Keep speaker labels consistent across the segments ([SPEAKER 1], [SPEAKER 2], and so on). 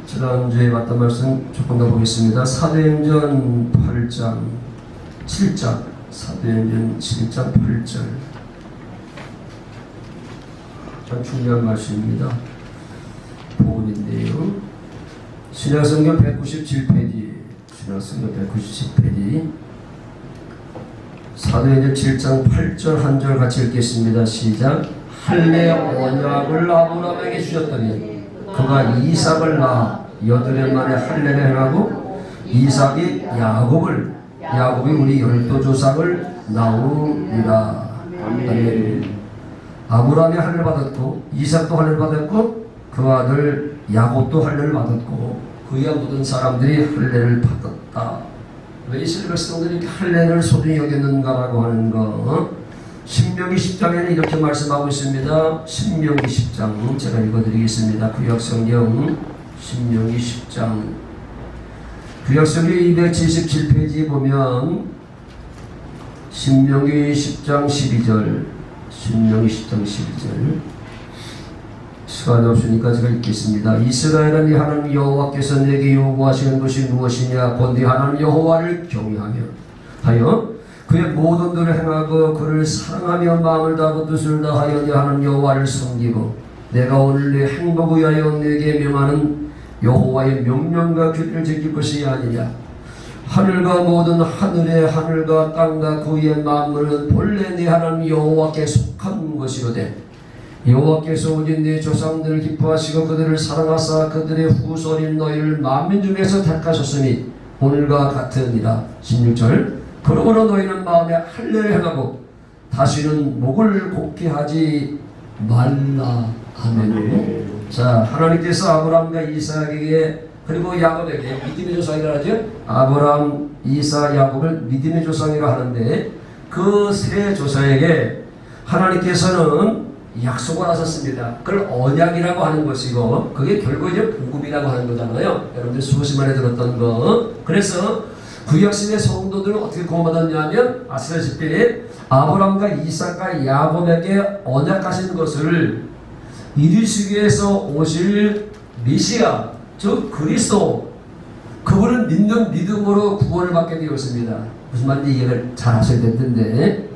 [SPEAKER 1] 지난주에 봤던 말씀 조금 더 보겠습니다. 사도행전 8장 7장 사도행전 7장 8절 참 중요한 말씀입니다. 복음인데요. 신약성경 197페이지 신약성경 197페이지 사도행전 7장 8절 한 절 같이 읽겠습니다. 시작. 할례 언약을 아브라함에게 주셨더니 그가 이삭을 낳아 8년 만에 할례를 행하고 이삭이 야곱이 우리 12조상을 낳으리라. 아멘. 아브라함이 할례를 받았고 이삭도 할례를 받았고 그 아들 야곱도 할례를 받았고 그의 모든 사람들이 할례를 받았다. 왜 이스라엘 백성들이 이렇게 할례를 소중히 여겼는가라고 하는 거 신명기 10장에는 이렇게 말씀하고 있습니다. 신명기 10장 제가 읽어드리겠습니다. 구약성경 신명기 10장 구약성경 277페이지에 보면 신명기 10장 12절 신명기 10장 12절 시간이 없으니까 제가 읽겠습니다. 이스라엘은 이 하나님 여호와께서 내게 요구하시는 것이 무엇이냐 곧 네 하나님 여호와를 경외하며 하여 그의 모든 일을 행하고 그를 사랑하며 마음을 다하고 뜻을 다하여 네 하나님 여호와를 섬기고 내가 오늘 네 행복을 위하여 내게 명하는 여호와의 명령과 규례를 지킬 것이 아니냐. 하늘과 모든 하늘과 땅과 그 위의 만물은 본래 네 하나님 여호와께 속한 것이로되 여호와께서 오직 네 조상들을 기뻐하시고 그들을 사랑하사 그들의 후손인 너희를 만민 중에서 택하셨으니 오늘과 같으니라. 16절 그러므로 너희는 마음에 할례를 행하고 다시는 목을 곱게 하지 말라. 아멘. 자, 하나님께서 아브라함과 이삭에게 그리고 야곱에게 믿음의 조상이라 하죠. 아브라함, 이삭, 야곱을 믿음의 조상이라 하는데 그 세 조상에게 하나님께서는 약속을 하셨습니다. 그걸 언약이라고 하는 것이고 그게 결국 이제 복음이라고 하는 거잖아요. 여러분들 수십 만에 들었던 거. 그래서 구약시대 성도들은 어떻게 구원받았냐면 아시다시피 아브라함과 이삭과 야곱에게 언약하신 것을 이루시기 위해서 오실 메시아 즉 그리스도 그분을 믿는 믿음으로 구원을 받게 되었습니다. 무슨 말인지 이해를 잘 하셔야 될 텐데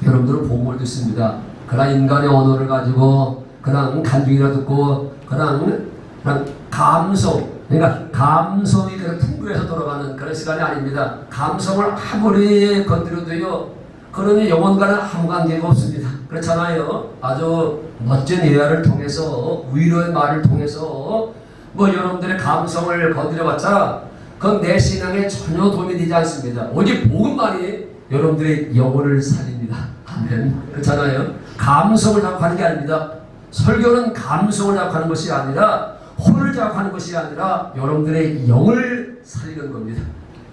[SPEAKER 1] 여러분들은 복음을 듣습니다. 그러나 인간의 언어를 가지고 그냥 간증이라 듣고 그냥 감성 그러니까 감성이 풍부해서 돌아가는 그런 시간이 아닙니다. 감성을 아무리 건드려도요 그러니 영혼과는 아무 관계가 없습니다. 그렇잖아요. 아주 멋진 예화를 통해서 위로의 말을 통해서 뭐 여러분들의 감성을 건드려봤자 그건 내 신앙에 전혀 도움이 되지 않습니다. 오직 복음만이 여러분들의 영혼을 살립니다. 아멘. 그렇잖아요. 감성을 자극하는 게 아닙니다. 설교는 감성을 자극하는 것이 아니라 혼을 자극하는 것이 아니라 여러분들의 영을 살리는 겁니다.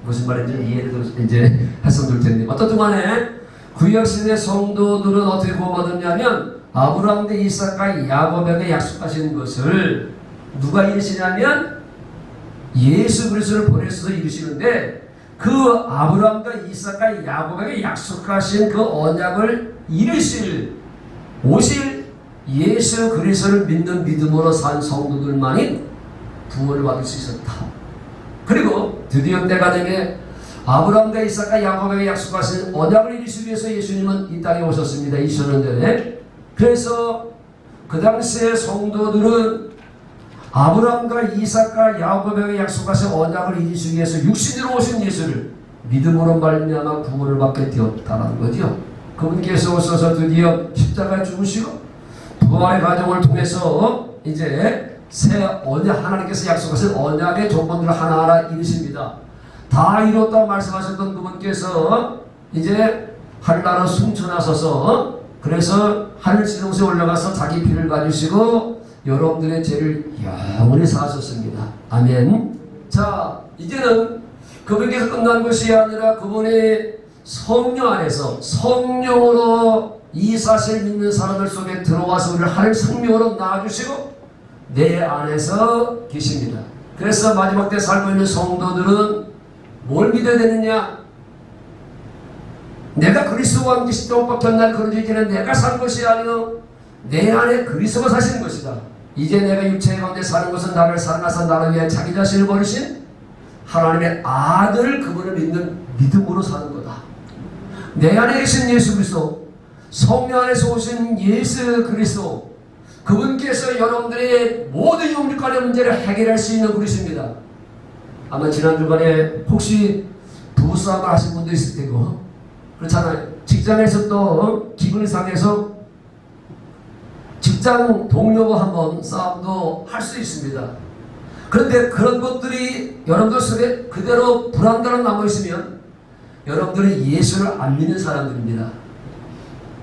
[SPEAKER 1] 무슨 말인지 이해를 이제 해석될 텐데 어떤 동안에 구약시대 성도들은 어떻게 구원받았냐면 아브라함과 이삭과 야곱에게 약속하신 것을 누가 이루시냐면 예수 그리스도를 보내셔서 이루시는데 그 아브라함과 이삭과 야곱에게 약속하신 그 언약을 오실 예수 그리스도를 믿는 믿음으로 산 성도들만이 구원을 받을 수 있었다. 그리고 드디어 때가 되게 아브라함과 이삭과 야곱에게 약속하신 언약을 이루시기 위해서 예수님은 이 땅에 오셨습니다. 2000년 전에. 그래서 그 당시에 성도들은 아브라함과 이삭과 야곱에게 약속하신 언약을 이루시기 위해서 육신으로 오신 예수를 믿음으로 말미암아 구원을 받게 되었다는 거죠. 그분께서 오셔서 드디어 십자가에 죽으시고 부활의 과정을 통해서 이제 새 언약 하나님께서 약속하신 언약의 조건들을 하나하나 이루십니다. 다 이뤘다고 말씀하셨던 그분께서 이제 하늘나라로 승천하셔서 그래서 하늘 지성소에 올라가서 자기 피를 가지시고 여러분들의 죄를 영원히 사하셨습니다. 아멘. 자, 이제는 그분께서 끝난 것이 아니라 그분의 성령 안에서 성령으로 이 사실을 믿는 사람들 속에 들어와서 우리를 하늘 생명으로 낳아주시고 내 안에서 계십니다. 그래서 마지막 때 살고 있는 성도들은 뭘 믿어야 되느냐? 내가 그리스도와 함께 십자가 못 박힌 날 그런 일기는 내가 산 것이 아니요 내 안에 그리스도가 사시는 것이다. 이제 내가 육체 가운데 사는 것은 나를 사랑하사 나를 위해 자기 자신을 버리신 하나님의 아들 그분을 믿는 믿음으로 사는 거다. 내 안에 계신 예수 그리스도, 성령 안에서 오신 예수 그리스도, 그분께서 여러분들의 모든 영육간의 문제를 해결할 수 있는 분이십니다. 아마 지난 주간에 혹시 부부싸움을 하신 분도 있을 테고 그렇잖아요. 직장에서 또 기분이 상해서 직장 동료와 한번 싸움도 할 수 있습니다. 그런데 그런 것들이 여러분들 속에 그대로 불안감이 남아있으면 여러분들은 예수를 안 믿는 사람들입니다.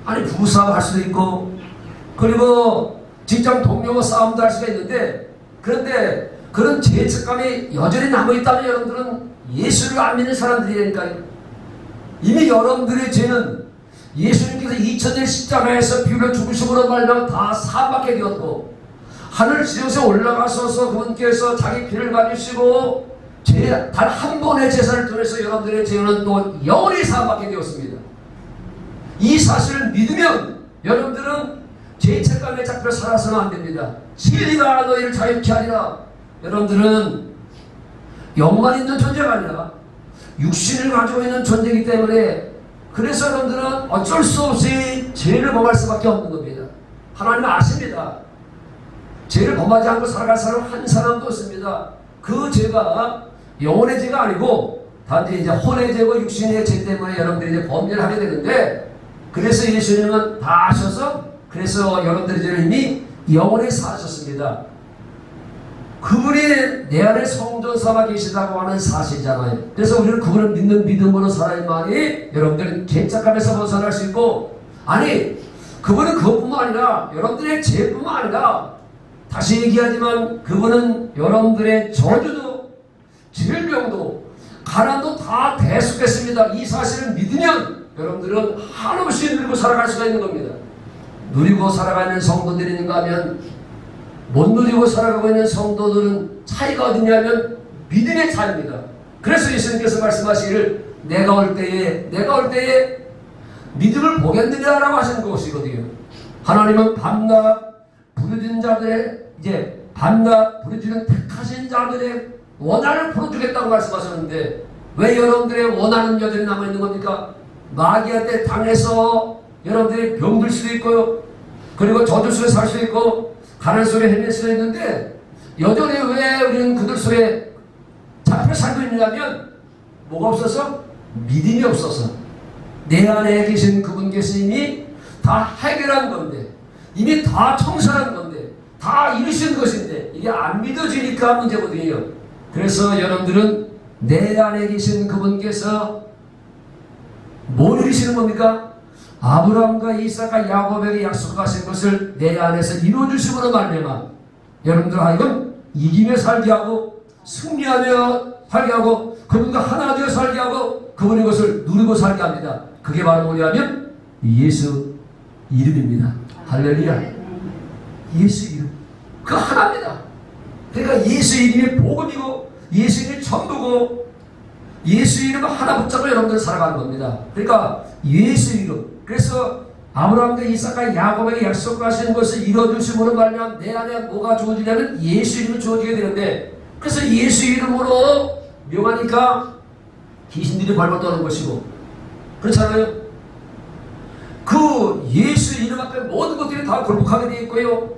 [SPEAKER 1] 아니 부부싸움 할 수도 있고 그리고 직장 동료와 싸움도 할 수가 있는데, 그런데 그런 죄책감이 여전히 남아있다면 여러분들은 예수를 안 믿는 사람들이니까요. 이미 여러분들의 죄는 예수님께서 2000년 십자가에서 비유를 죽으심으로 말미암아 다 사함받게 되었고, 하늘 지정에 올라가셔서 그분께서 자기 피를 가지시고 단 한 번의 제사를 통해서 여러분들의 죄는 또 영원히 사함받게 되었습니다. 이 사실을 믿으면 여러분들은 죄책감에 잡혀 살아서는 안 됩니다. 진리가 너희를 자유케 하리라. 여러분들은 영만 있는 존재가 아니라 육신을 가지고 있는 존재이기 때문에, 그래서 여러분들은 어쩔 수 없이 죄를 범할 수밖에 없는 겁니다. 하나님은 아십니다. 죄를 범하지 않고 살아갈 사람 한 사람도 없습니다. 그 죄가 영혼의 죄가 아니고 단지 이제 혼의 죄고 육신의 죄 때문에 여러분들이 이제 범죄를 하게 되는데, 그래서 예수님은 다 하셔서 그래서 여러분들의 죄를 이미 영원히 사하셨습니다. 그분이 내 안에 성전 삼아 계시다고 하는 사실이잖아요. 그래서 우리는 그분을 믿는 믿음으로 살아야만이 여러분들은 죄책감에서 벗어날 수 있고, 아니 그분은 그것뿐만 아니라 여러분들의 죄뿐만 아니라, 다시 얘기하지만 그분은 여러분들의 저주도 질병도 가난도 다 대속했습니다. 이 사실을 믿으면 여러분들은 한없이 누리고 살아갈 수가 있는 겁니다. 누리고 살아가는 성도들이 있는가 하면, 못 누리고 살아가고 있는 성도들은 차이가 어디냐면 믿음의 차이입니다. 그래서 예수님께서 말씀하시기를 내가 올 때에 믿음을 보겠느냐라고 하시는 것이거든요. 하나님은 밤낮 부르짖는 자들의 밤낮 부르짖는 택하신 자들의 원한을 풀어주겠다고 말씀하셨는데, 왜 여러분들의 원한은 여전히 남아있는 겁니까? 마귀한테 당해서 여러분들이 병들 수도 있고요, 그리고 저주 속에 살 수도 있고 가난 속에 헤맬 수도 있는데, 여전히 왜 우리는 그들 속에 잡혀 살고 있느냐면 뭐가 없어서? 믿음이 없어서. 내 안에 계신 그분께서 이미 다 해결한 건데, 이미 다 청산한 건데, 다 이루신 것인데 이게 안 믿어지니까 문제거든요. 그래서 여러분들은 내 안에 계신 그분께서 뭘 이루시는 겁니까? 아브라함과 이삭과 야곱에게 약속하신 것을 내 안에서 이루어주심으로 말미암아 여러분들 하여금 이기며 살게 하고 승리하며 살게 하고 그분과 하나 되어 살게 하고 그분의 것을 누리고 살게 합니다. 그게 바로 뭐냐면 예수 이름입니다. 할렐루야. 예수 이름, 그 하나입니다. 그러니까 예수 이름이 복음이고 예수 이름이 전부고 예수 이름 하나 붙잡고 여러분들 살아가는 겁니다. 그러니까 예수 이름, 그래서 아브라함과 이삭과 야곱에게 약속하신 것을 이뤄주심으로 말미암아 내 안에 뭐가 주어지냐면 예수 이름이 주어지게 되는데, 그래서 예수 이름으로 명하니까 귀신들이 발발 떠는 것이고, 그렇잖아요. 그 예수 이름 앞에 모든 것들이 다 굴복하게 되어 있고요,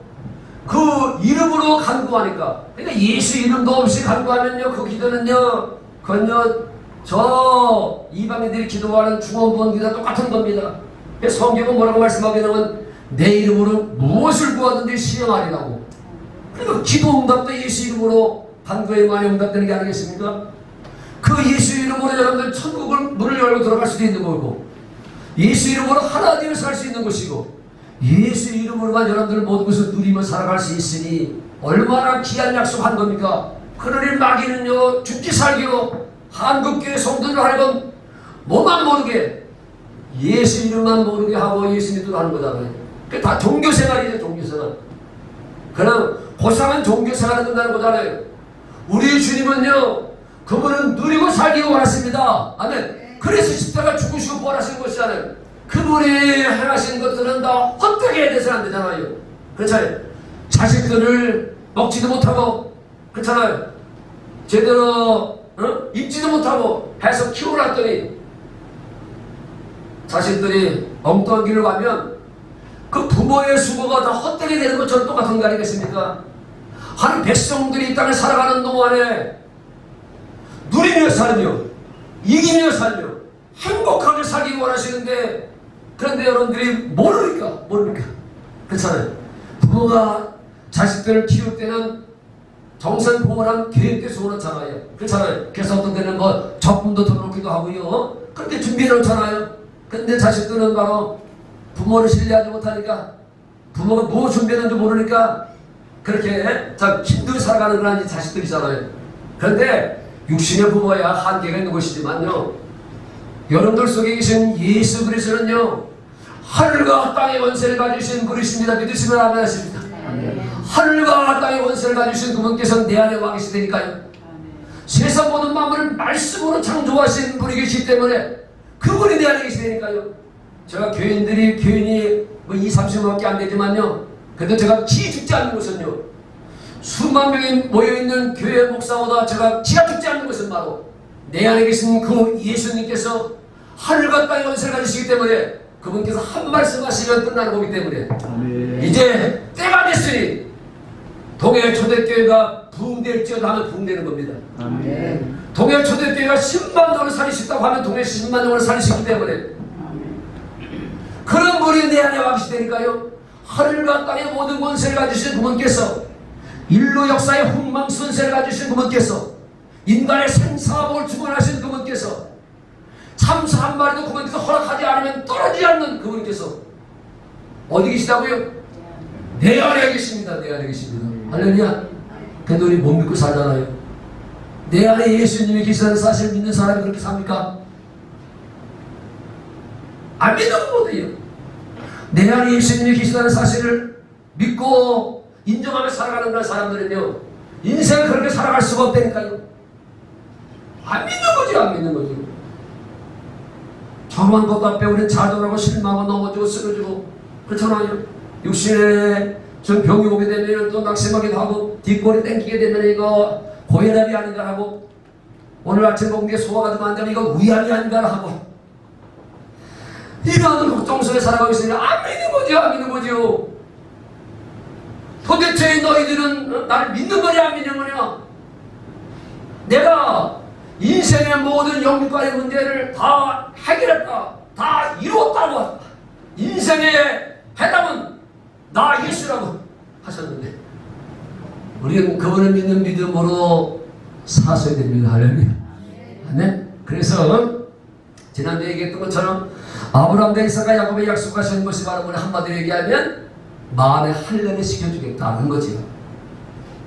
[SPEAKER 1] 그 이름으로 간구하니까, 그러니까 예수 이름도 없이 간구하면요 그 기도는요 그건요 저 이방인들이 기도하는 중원부원 기도와 똑같은 겁니다. 성경은 뭐라고 말씀하게 되면 내 이름으로 무엇을 구하든지 시행하리라고. 그러니까 기도 응답도 예수 이름으로 간구에 많이 응답되는 게 아니겠습니까? 그 예수 이름으로 여러분들 천국을 문을 열고 들어갈 수도 있는 거고, 예수 이름으로 하나 되어 살 수 있는 것이고, 예수 이름으로만 여러분들 모든 것을 누리며 살아갈 수 있으니 얼마나 귀한 약속한 겁니까? 그러니 마귀는요 죽기 살기로 한국교회 성도들 하여금 뭐만 모르게 예수 이름만 모르게 하고 예수 믿도 하는 거잖아요. 그게 다 종교생활이죠. 종교생활. 그럼 고상한 종교생활을 끝나는 거잖아요. 우리 주님은요 그분은 누리고 살기 원하십니다. 아멘. 그래서 십자가 죽으시고 부활하신 것이잖아요. 그분이 행하신 것들은 다 헛되게 해서는 안 되잖아요. 그렇잖아요. 자식들을 먹지도 못하고 그렇잖아요. 제대로 입지도 못하고 해서 키워놨더니 자식들이 엉뚱한 길을 가면 그 부모의 수고가 다 헛되게 되는 것처럼 똑같은 거 아니겠습니까? 한 백성들이 이 땅에 살아가는 동안에 누리며 살며 이기며 살며 행복하게 살기 원하시는데, 그런데 여러분들이 모르니까 그렇잖아요. 부모가 자식들을 키울 때는 정성공헌한 계획대 수고놓잖아요. 그렇잖아요. 그래서 어떤 데는 뭐 적금도 더 놓기도 하고요. 그렇게 준비해 놓잖아요. 근데 자식들은 바로 부모를 신뢰하지 못하니까, 부모가 뭐 준비했는지 모르니까 그렇게 참 힘들게 살아가는 그런 자식들이잖아요. 그런데 육신의 부모야 한계가 있는 것이지만요, 여러분들 속에 계신 예수 그리스도는요, 하늘과 땅의 원세를 가지신 분이십니다. 믿으시면 아멘 하십니다. 하늘과 땅의 원세를 가지신 그분께서 내 안에 와 계시다니까요. 세상 모든 만물을 말씀으로 창조하신 분이 계시기 때문에 그분이 내 안에 계시다니까요. 제가 교인이 뭐 20-30명밖에 안 되지만요, 그래도 제가 기 죽지 않는 것은요, 수만 명이 모여있는 교회 목사보다 제가 기가 죽지 않는 것은 바로 내 안에 계신 그 예수님께서 하늘과 땅의 원세를 가지시기 때문에 그분께서 한 말씀 하시면 끝나는 거기 때문에 아멘. 이제 때가 됐으니 동해 초대교회가 부흥될지어다 하면 부흥되는 겁니다. 아멘. 동해 초대교회가 10만 명을 살리셨다고 하면 동해 10만 명을 살리셨기 때문에 아멘. 그런 분이 내 안에 와 계시다니까요. 하늘과 땅의 모든 권세를 가지신 그분께서, 인류 역사의 흥망순세를 가지신 그분께서, 인간의 생사복을 주관하신 그분께서, 참새 한 마리도 그분께서 허락하지 않으면 떨어지지 않는 그분께서 어디 계시다고요? 내 안에 계십니다. 내 안에 계십니다. 할렐루야. 그래도 우리 못 믿고 살잖아요. 내 안에 예수님이 계시다는 사실을 믿는 사람이 그렇게 삽니까? 안 믿는 거거든요. 내 안에 예수님이 계시다는 사실을 믿고 인정하며 살아가는 그런 사람들은요, 인생을 그렇게 살아갈 수가 없다니까요. 안 믿는 거죠. 안 믿는 거죠. 저만 것 앞에 우리는 좌절하고 실망하고 넘어지고 쓰러지고 그렇잖아요. 육신에 좀 병이 오게 되면 또 낙심하기도 하고, 뒷골이 땡기게 되면 이거 고혈압이 아닌가 하고, 오늘 아침 먹은 게 소화가 좀 안 되면 이거 위암이 아닌가 하고, 이러한 걱정 속에 살아가고 있으니 안 믿는 거죠. 안 믿는 거죠. 도대체 너희들은 나를 믿는 거냐 안 믿는 거냐? 내가 인생의 모든 영육간의 문제를 다 해결했다, 다 이루었다고, 인생의 해답은 나 예수라고 하셨는데, 우리는 그분을 믿는 믿음으로 사셔야 됩니다. 할렐루야. 아멘. 그래서 지난주에 얘기했던 것처럼 아브라함과 이삭과 야곱의 약속하신 것이 바로 오늘 한마디로 얘기하면 마음의 할례를 시켜주겠다는 거지요.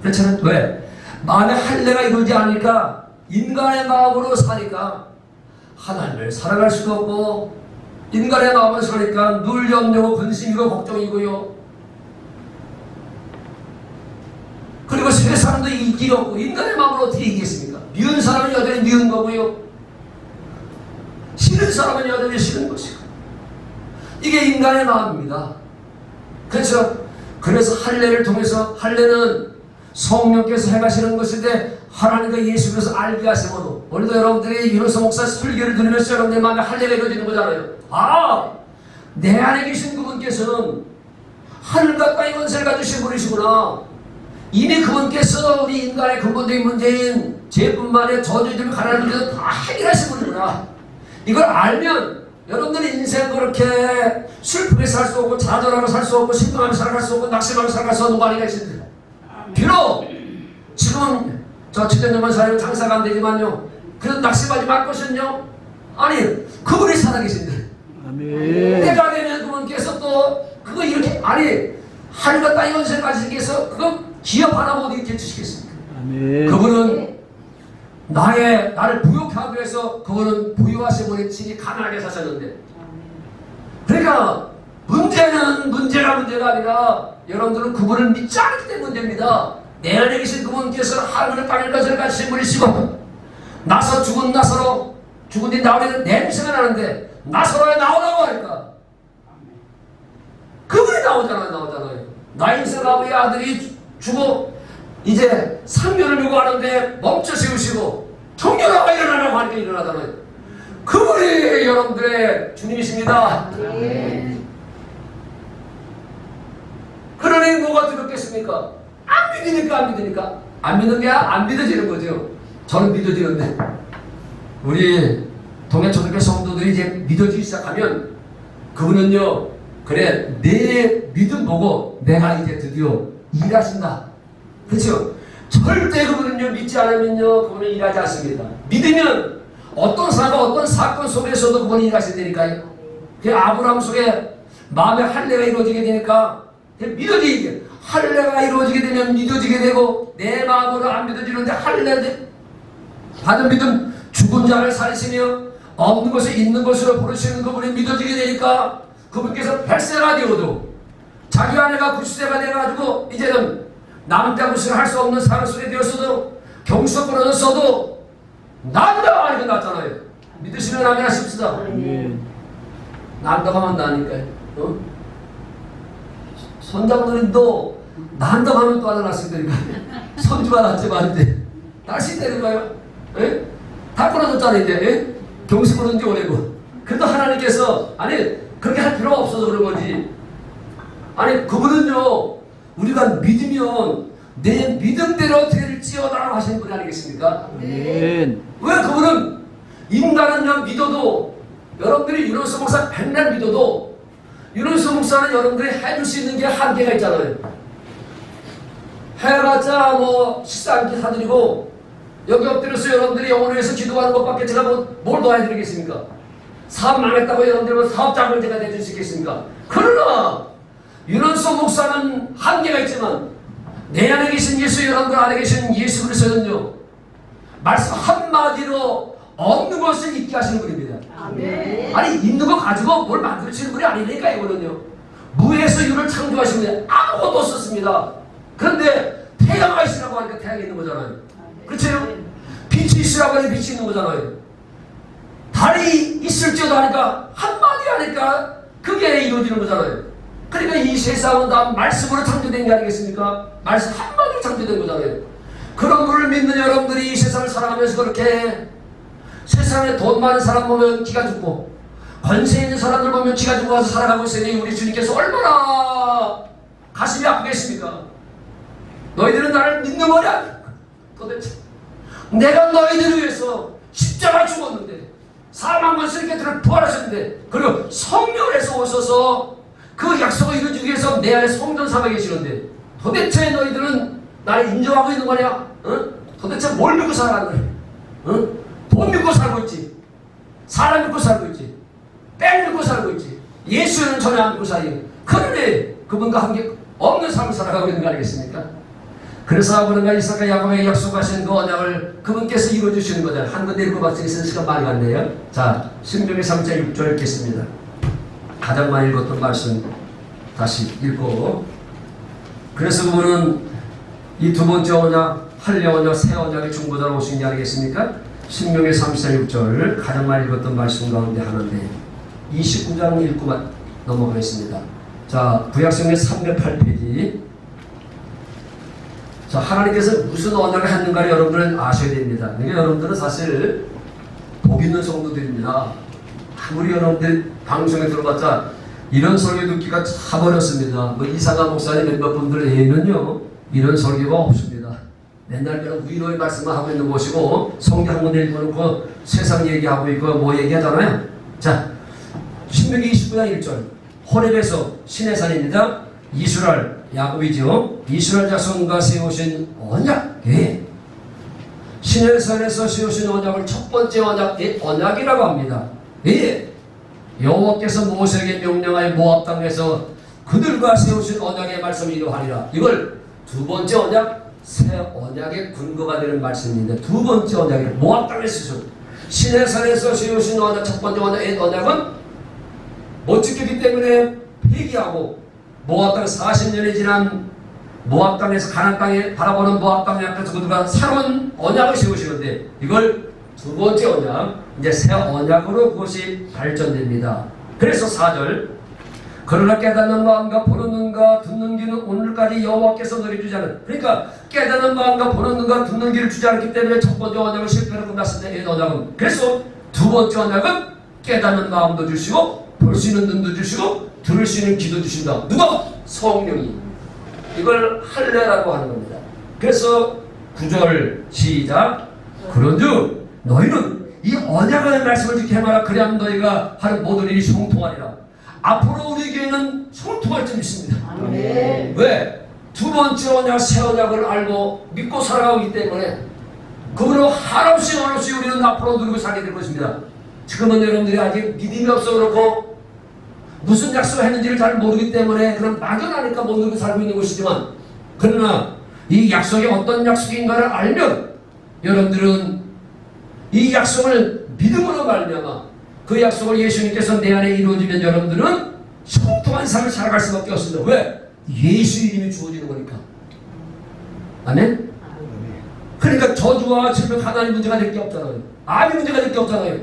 [SPEAKER 1] 그렇잖아요. 왜? 마음의 할례가 이루어지지 않으니까, 인간의 마음으로 사니까 하나님을 사랑할 수가 없고, 인간의 마음을 사니까 늘 염려고 근심이고 걱정이고요. 그리고 세상도 이길 없고, 인간의 마음으로 어떻게 이기겠습니까? 미운 사람은 여전히 미운 거고요, 싫은 사람은 여전히 싫은 것이고, 이게 인간의 마음입니다. 그렇죠? 그래서 할례를 통해서, 할례는 성령께서 행하시는 것인데 하나님과 예수께서 알게 하심으로, 오늘도 여러분들이 윤호서 목사 설교를 들으면서 여러분의 마음에 할례가 이루어지는 거잖아요. 아, 내 안에 계신 그분께서는 하늘과 땅의 권세를 가지신 분이시구나. 이미 그분께서 우리 인간의 근본적인 문제인 죄뿐만 아니라 저주들을 가난한 문제도 다 해결하신 분이구나. 이걸 알면 여러분들이 인생 그렇게 슬프게 살 수 없고, 좌절하고 살 수 없고, 실망하며 살아갈 수 없고, 낙심하며 살아갈 수 없는 거 아니겠습니까? 비록 지금은 저 7년만 살면 장사가 안 되지만요, 그래도 낙심하지 말 것은요, 아니 그분이 살아계신데, 아멘. 때가 되면 그분께서 또 그거 이렇게, 아니 하늘과 땅의 원세를 가지시기 위해서 그거 기업 하나 못 이렇게 주시겠습니까? 아멘. 그분은 나를 부욕하기 위해서 그분은 부유하신 분이 지니 가난하게 사셨는데, 그러니까 문제는 문제가 아니라 여러분들은 그분을 믿지 않기 때문에 문제입니다. 내 안에 계신 그분께서 하늘을 땅을 것을 가지신 분이시고, 나서 죽은 나사로, 죽은 뒤 나오는 냄새가 나는데 나사로에 나오라고 하니까 그분이 나오잖아요. 나인세 가부의 아들이 죽어 이제 상년을 요구하는데 멈춰 세우시고 청년아가 일어나라고 하니까 일어나잖아요. 그분이 여러분들의 주님이십니다. 그러니 뭐가 두렵겠습니까? 안 믿으니까 안 믿으니까 안 믿는 게 안 믿어지는 거죠. 저는 믿어지는데 우리 동해초등학교 성도들이 이제 믿어지기 시작하면 그분은요, 그래 내 믿음 보고 내가 이제 드디어 일하신다. 그렇죠? 절대 그분은요 믿지 않으면요 그분은 일하지 않습니다. 믿으면 어떤 사가 어떤 사건 속에서도 그분이 일하신다니까요. 그 아브라함 속에 마음의 할례가 이루어지게 되니까 믿어지게 할례가 이루어지게 되면 믿어지게 되고 내 마음으로 안 믿어지는데 할례 받은 믿음 죽은 자를 살리시며 없는 것을 있는 것으로 부르시는 그분이 믿어지게 되니까 그분께서 100세가 되어도 자기 아내가 90세가 돼가지고 이제는 남자구슬을 할 수 없는 사람 속에 되었어도 경수권을 써도 난다 이거 났잖아요. 믿으시면 아멘 하십시다. 난다고 하면 나니까요. 선장들도 난다고 하면 또 하나 났을 테니까 선주가 났지 말인데 날 수 있다는 거예요. 다 끊어졌잖아요 이제. 경수 끊은 지 오래고. 그래도 하나님께서 아니 그렇게 할 필요가 없어서 그런 거지. 아니 그분은요 우리가 믿으면 내 믿음대로 될지어다라고 하시는 분이 아니겠습니까? 왜 그분은 인간은요 믿어도 여러분들이 유런수 목사 백날 믿어도 유런수 목사는 여러분들이 해줄 수 있는 게 한계가 있잖아요. 해봤자 뭐 식사 한 끼 사드리고 여기 엎드려서 여러분들이 영혼을 위해서 기도하는 것밖에 제가 뭘 도와드리겠습니까? 사업 망했다고 여러분들 사업장을 제가 내줄 수 있겠습니까? 그러나 유런수 목사는 한계가 있지만 내 안에 계신 예수 여러분들 안에 계신 예수 그리스도는요 말씀 한마디로 없는 것을 있게 하시는 분입니다. 아멘. 아니 있는 거 가지고 뭘 만드시는 분이 아니니까 이거는요 무에서 유를 창조하신 분이 아무것도 없었습니다. 그런데 태양가 있으라고 하니까 태양이 있는 거잖아요. 그렇죠? 빛이 있으라고 하니까 빛이 있는 거잖아요. 달이 있을지어도 하니까 한마디 하니까 그게 이루어지는 거잖아요. 그러니까 이 세상은 다 말씀으로 창조된 게 아니겠습니까? 말씀 한마디로 창조된 거잖아요. 그런 분을 믿는 여러분들이 이 세상을 살아가면서 그렇게 세상에 돈 많은 사람 보면 기가 죽고 권세 있는 사람들 보면 기가 죽고 와서 살아가고 있으니 우리 주님께서 얼마나 가슴이 아프겠습니까? 너희들은 나를 믿는 거냐? 도대체 내가 너희들을 위해서 십자가 죽었는데 사망과 슬개들을 부활하셨는데 그리고 성령에서 오셔서 그 약속을 이루기 위해서 내 안에 성전 삼아 계시는데 도대체 너희들은 나를 인정하고 있는 거냐? 도대체 뭘 믿고 살아가는 거야? 돈 믿고 살고 있지, 사람 믿고 살고 있지, 뺑 믿고 살고 있지, 예수는 전혀 안 믿고 살고. 그런데 그분과 함께 없는 삶을 살아가고 있는 거 아니겠습니까? 그래서 아브라함과 이삭과 야곱에게 약속하신 그 언약을 그분께서 이루어주시는 거잖아요. 한 군데 읽고 봤더니 시간 많이 갔네요. 자, 신명기 3장 6절 읽겠습니다. 가장 많이 읽었던 말씀 다시 읽고, 그래서 그분은 이 두 번째 언약, 할례 언약, 새 언약의 중보자로 오신 게 아니겠습니까? 신명기 3장 6절 가장 많이 읽었던 말씀 가운데 하나인데 29장 읽고 넘어가겠습니다. 자, 구약성경 308페이지. 자, 하나님께서 무슨 언약을 했는가를 여러분들은 아셔야 됩니다. 그러니까 여러분들은 사실 복 있는 성도들입니다. 아무리 여러분들 방송에 들어봤자 이런 설교 듣기가 참 어렵습니다. 뭐 이사가 목사님 몇몇 분들 외에는요 이런 설교가 없습니다. 맨날 그냥 위로의 말씀만 하고 있는 것이고 성경 한 군데 읽어놓고 세상 얘기하고 있고 뭐 얘기하잖아요. 자, 신명기 29장 1절 호렙에서 시내산입니다. 이스라엘 야곱이죠. 이스라엘 자손과 세우신 언약. 시내산에서 세우신 언약을 첫 번째 언약이라고 합니다. 여호와께서 모세에게 명령하여 모압 땅에서 그들과 세우신 언약의 말씀이 이러하리라. 이걸 두 번째 언약, 새 언약의 근거가 되는 말씀인데 두 번째 언약이 모압 땅에서 시내산에서 세우신 언약, 첫 번째 언약은 못 지켰기 때문에 폐기하고 모압 땅 40년이 지난 모압 땅에서 가나안 땅에 바라보는 모압 땅에 앞에서 그들과 새로운 언약을 세우시는데 이걸 두 번째 언약, 이제 새 언약으로 그것이 발전됩니다. 그래서 4절 그러나 깨닫는 마음과 보는 눈과 듣는 귀는 오늘까지 여호와께서 너희 주지 않은, 그러니까 깨닫는 마음과 보는 눈과 듣는 귀를 주지 않기 때문에 첫 번째 언약은 실패로 끝났습니다. 이 언약은. 그래서 두 번째 언약은 깨닫는 마음도 주시고 볼 수 있는 눈도 주시고 들을 수 있는 귀도 주신다. 누가? 성령이. 이걸 할례라고 하는 겁니다. 그래서 9절 시작. 그런즉 너희는 이 언약의 말씀을 지켜 행하라. 그래야 너희가 하는 모든 일이 형통하리라. 앞으로 우리 교회는 형통할 점 있습니다.
[SPEAKER 2] 아멘.
[SPEAKER 1] 왜? 두 번째 언약, 새 언약을 알고 믿고 살아가기 때문에 그분으로 한없이 한없이 우리는 앞으로 누리고 살게 될 것입니다. 지금은 여러분들이 아직 믿음이 없어 그렇고 무슨 약속을 했는지를 잘 모르기 때문에 그런 막연하니까 못 누리고 살고 있는 것이지만, 그러나 이 약속이 어떤 약속인가를 알면 여러분들은 이 약속을 믿음으로 말미암아 그 약속을 예수님께서 내 안에 이루어지면 여러분들은 형통한 삶을 살아갈 수밖에 없습니다. 왜? 예수 이름이 주어지는 거니까. 아멘? 그러니까 저주와 질병, 가난이 문제가 될 게 없잖아요. 암이 문제가 될 게 없잖아요.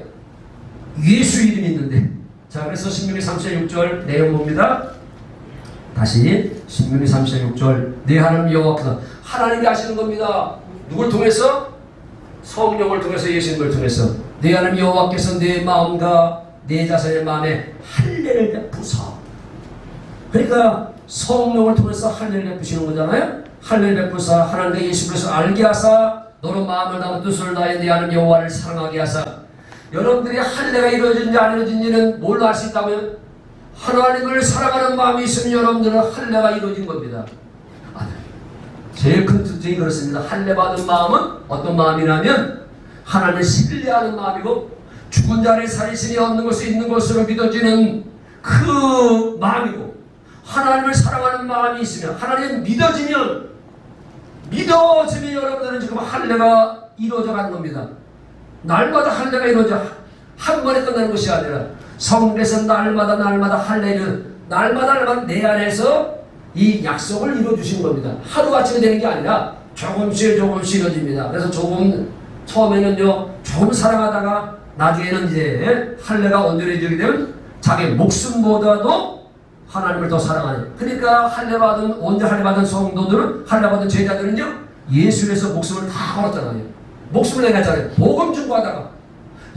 [SPEAKER 1] 예수 이름이 있는데. 자, 그래서 신명기 36절 내용 봅니다. 다시 신명기 36절. 내 하나님 여호와께서, 하나님이 하시는 겁니다. 누굴 통해서? 성령을 통해서, 예수님을 통해서. 내 하나님 여호와께서 내 마음과 내 자신의 마음에 할례를 베푸사. 그러니까 성령을 통해서 할례를 베푸시는 거잖아요. 할례를 베푸사 하나님과 예수 그리스도를 알게 하사 너로 마음을 다하고 뜻을 다해 내 하나님 여호와를 사랑하게 하사. 여러분들이 할례가 이루어진지 안 이루어진지는 뭘로 알 수 있다고요? 하나님을 사랑하는 마음이 있으면 여러분들은 할례가 이루어진 겁니다. 제일 큰 특징이 그렇습니다. 할례 받은 마음은 어떤 마음이냐면 하나님을 신뢰하는 마음이고 죽은 자를 살리시니 없는 것이 있는 것으로 믿어지는 그 마음이고, 하나님을 사랑하는 마음이 있으면, 하나님 믿어지면 여러분들은 지금 할례가 이루어져 가는 겁니다. 날마다 할례가 이루어져 한 번에 끝나는 것이 아니라 성경에서 날마다 할례를 날마다 내 안에서 이 약속을 이루어주신 겁니다. 하루아침에 되는 게 아니라 조금씩 이루어집니다. 그래서 처음에는요 조금 사랑하다가 나중에는 이제 할례가 온전해지게 되면 자기 목숨보다도 하나님을 더 사랑하는. 그러니까 온전 할례 받은 성도들은, 할례 받은 제자들은요 예수에서 목숨을 다 걸었잖아요. 목숨을 내놨잖아요. 복음 중보하다가,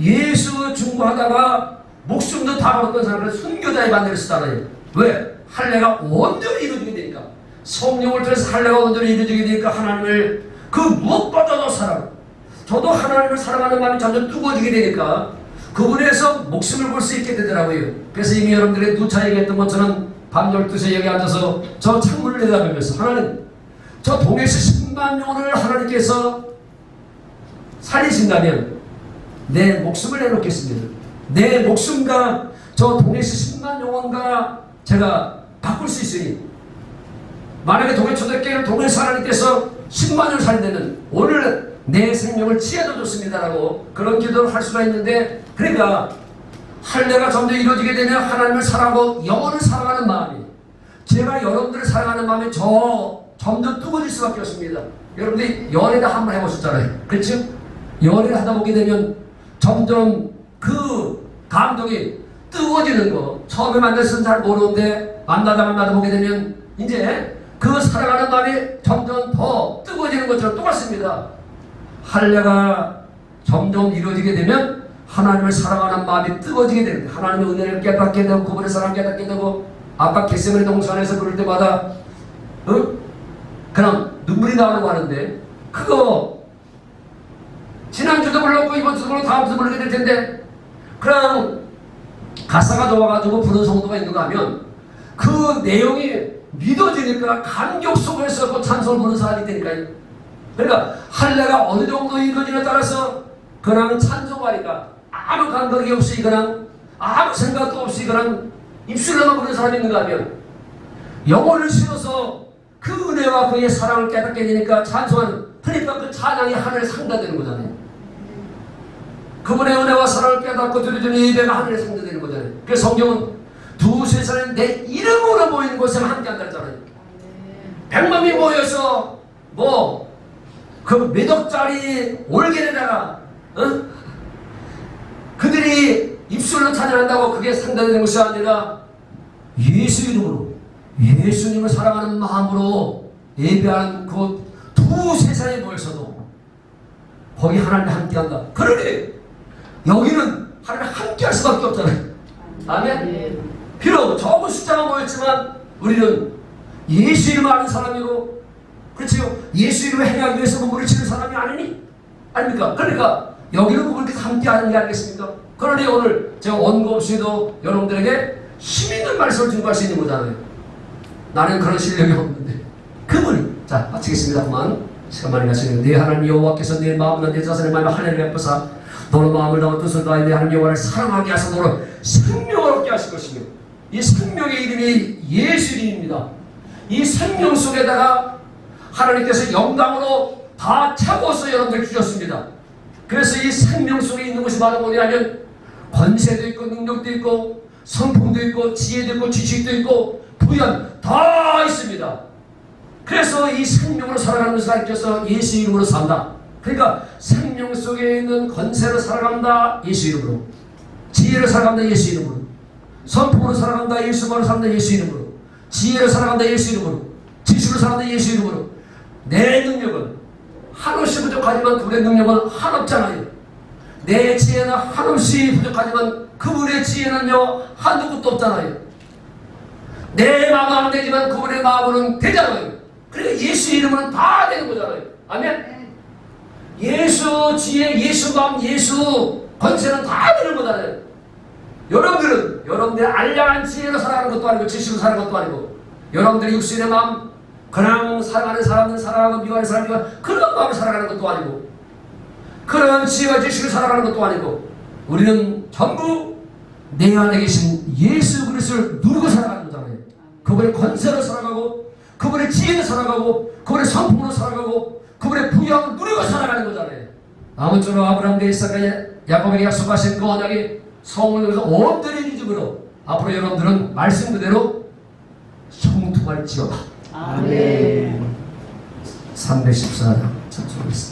[SPEAKER 1] 예수 중보하다가 목숨도 다 걸었던 사람을 순교자의 반대를 쓰잖아요. 왜? 할례가 온전히 이루어지게 되니까, 성령을 통해서 할례가 온전히 이루어지게 되니까 하나님을 그 무엇보다도 사랑. 저도 하나님을 사랑하는 마음이 점점 뜨거워지게 되니까 그분에서 목숨을 걸 수 있게 되더라고요. 그래서 이미 여러분들의 누차 얘기했던 것처럼 밤 12시에 여기 앉아서 저 창문을 내다보면서, 하나님, 저 동해시 10만 영혼을 하나님께서 살리신다면 내 목숨을 내놓겠습니다. 내 목숨과 저 동해시 10만 영혼과 제가 바꿀 수 있으니, 만약에 동해초대교회를 동해서 하나님께서 10만을 살리면 오늘 내 생명을 치해도 좋습니다라고 그런 기도를 할 수가 있는데, 그러니까 할례가 점점 이루어지게 되면 하나님을 사랑하고 영혼을 사랑하는 마음이, 제가 여러분들을 사랑하는 마음이 점점 뜨거워질 수밖에 없습니다. 여러분들이 연애를 한번 해보셨잖아요. 그렇죠? 연애를 하다 보게 되면 점점 그 감동이 뜨거워지는 거, 처음에 만났을 때는 잘 모르는데 만나다 보게 되면 이제 그 사랑하는 마음이 점점 더 뜨거워지는 것처럼 똑같습니다. 할례가 점점 이루어지게 되면 하나님을 사랑하는 마음이 뜨거워지게 됩니다. 하나님의 은혜를 깨닫게 되고 그분의 사랑을 깨닫게 되고, 아까 겟세마네 동산에서 부를 때마다 그냥 눈물이 나오려고 하는데, 그거 지난주도 불렀고 이번주도 불렀고 다음주도 부르게 될 텐데, 그냥 가사가 좋아가지고 부른 성도가 있는가 하면 그 내용이 믿어지니까 감격 속에서 그 찬송을 부르는 사람이 되니까요. 그러니까 할례가 어느 정도 이루어지냐에 따라서 그냥 찬송하니까 아무 감각이 없이 그냥 아무 생각도 없이 그냥 입술로만 부르는 사람이 있는가 하면 영혼을 실어서 그 은혜와 그의 사랑을 깨닫게 되니까 찬송하는, 그러니까 그 찬양이 하늘에 상달되는 거잖아요. 그분의 은혜와 사랑을 깨닫고 드려주는 예배가 하늘에 상달되는 거잖아요. 그래서 성경은 두세 사람이 내 이름으로 모이는 곳에 함께 한다 했잖아요. 100명이 모여서 그 몇 억짜리 올게에다가 그들이 입술로 찬양한다고 그게 상달되는 것이 아니라 예수 이름으로 예수님을 사랑하는 마음으로 예배하는 그 두 세상에 모여서도 거기 하나님과 함께한다. 그러니 여기는 하나님과 함께할 수밖에 없잖아요. 아멘. 비록 적은 숫자가 모였지만 우리는 예수 이름을 아는 사람이고, 그렇지요? 예수 이름을 행하기 위해서 몸부를 치는 사람이 아니니? 아닙니까? 그러니까 여기는 그렇게 함께하는 게 아니겠습니까? 그러니 오늘 제가 원고 없이도 여러분들에게 힘있는 말씀을 증거할 수 있는 거잖아요. 나는 그런 실력이 없는데 그분이. 자, 마치겠습니다. 그만 시간 많이 가시네요. 내 하나님 여호와께서 내 마음과 내 자신의 마음에 하늘을 베푸사 너의 마음을 다하고 뜻을 다해 내 하나님 여호와를 사랑하게 하사 너를 생명을 얻게 하실 것이며, 이 생명의 이름이 예수 이름입니다. 이 생명 속에다가 하나님께서 영광으로 다 채워서 여러분들 주셨습니다. 그래서 이 생명 속에 있는 것이 바로 뭐냐면 권세도 있고 능력도 있고 성품도 있고 지혜도 있고 지식도 있고 부연 다 있습니다. 그래서 이 생명으로 살아가는 것을 가르쳐서 예수 이름으로 산다. 그러니까 생명 속에 있는 권세로 살아간다. 예수 이름으로. 지혜로 살아간다. 예수 이름으로. 성품으로 살아간다. 예수만으로 살아간다. 예수 이름으로. 지혜로 살아간다. 예수 이름으로. 지식으로 살아간다. 예수 이름으로. 내 능력은 한없이 부족하지만 그분의 능력은 한없잖아요. 내 지혜는 한없이 부족하지만 그분의 지혜는요 한두 끝도 없잖아요. 내 마음은 안 되지만 그분의 마음은 되잖아요. 그러니까 예수 이름은 다 되는 거잖아요. 아멘. 예수 지혜, 예수 마음, 예수 권세는 다 되는 거잖아요. 여러분들은 여러분들의 알량한 지혜로 살아가는 것도 아니고 지식으로 살아가는 것도 아니고, 여러분들의 육신의 마음, 그냥 사랑하는 사람은 사랑하고 미워하는 사람은 미워하는 그런 마음을 살아가는 것도 아니고, 그런 지혜와 지식을 살아가는 것도 아니고, 우리는 전부 내 안에 계신 예수 그리스도를 누리고 살아가는 거잖아요. 그분의 권세로 살아가고, 그분의 지혜로 살아가고, 그분의 성품으로 살아가고, 그분의 부양을 누리고 살아가는 거잖아요. 아무쪼록 아브라함과 이삭과 야곱에게 약속하신 그 언약이 성을 통해서 온전히 이름으로 앞으로 여러분들은 말씀 그대로 형통할지어다.
[SPEAKER 2] 아멘.
[SPEAKER 1] 314장 찬송하겠습니다.